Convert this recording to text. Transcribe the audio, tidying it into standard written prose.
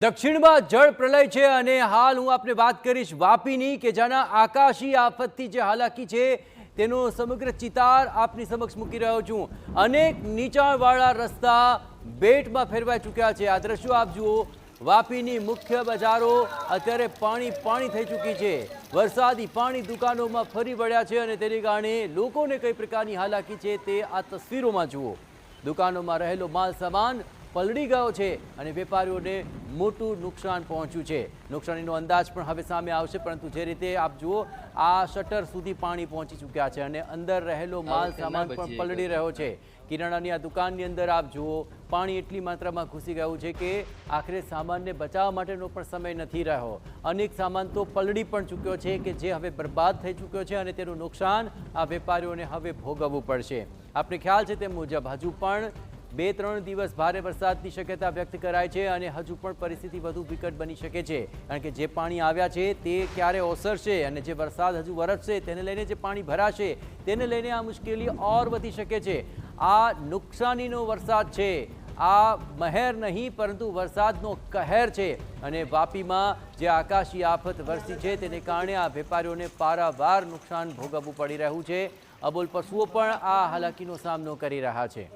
દક્ષિણમાં જળ પ્રલય છે અને હાલ હું આપને વાત કરીશ વાપીની કે જેના આકાશી આફતથી જે હાલાકી છે તેનો સમગ્ર ચિતાર આપની સમક્ષ મૂકી રહ્યો છું। અનેક નીચાણવાળા રસ્તા બેટમાં ફેરવાઈ ચૂક્યા છે। આ દ્રશ્યો આપ જુઓ, વાપીની મુખ્ય બજારો અત્યારે પાણી થઈ ચૂકી છે। વરસાદી પાણી દુકાનોમાં ફરી વળ્યા છે અને તેને કારણે લોકોને કઈ પ્રકારની હાલાકી છે તે આ તસવીરોમાં જુઓ। દુકાનોમાં રહેલો માલ સામાન પલળી ગયો છે અને વેપારીઓને મોટું નુકસાન પહોંચ્યું છે। નુકસાનીનો અંદાજ પણ હવે સામે આવશે, પરંતુ જે રીતે આપ જુઓ આ શટર સુધી પાણી પહોંચી ચૂક્યા છે અને અંદર રહેલો માલ સામાન પણ પલળી રહ્યો છે। કિરાણાની આ દુકાનની અંદર આપ જુઓ પાણી એટલી માત્રામાં ઘૂસી ગયું છે કે આખરે સામાનને બચાવવા માટેનો પણ સમય નથી રહ્યો। અનેક સામાન તો પલળી પણ ચૂક્યો છે કે જે હવે બરબાદ થઈ ચૂક્યો છે અને તેનું નુકસાન આ વેપારીઓને હવે ભોગવવું પડશે। આપને ખ્યાલ છે તે મુજબ હજુ પણ 2-3 દિવસ ભારે વરસાદની શક્યતા વ્યક્ત કરાય છે અને હજુ પણ પરિસ્થિતિ વધુ વિકટ બની શકે છે, કારણ કે જે પાણી આવ્યા છે તે ક્યારે ઓસરશે અને જે વરસાદ હજુ વરસશે તેને લઈને જે પાણી ભરાશે તેને લઈને આ મુશ્કેલી ઓર વધી શકે છે। આ નુકસાનીનો વરસાદ છે, આ મહેર નહીં પરંતુ વરસાદનો કહેર છે અને વાપીમાં જે આકાશી આફત વરસી છે તેને કારણે આ વેપારીઓને પારાવાર નુકસાન ભોગવવું પડી રહ્યું છે। અબોલ પશુઓ પણ આ હાલાકીનો સામનો કરી રહ્યા છે।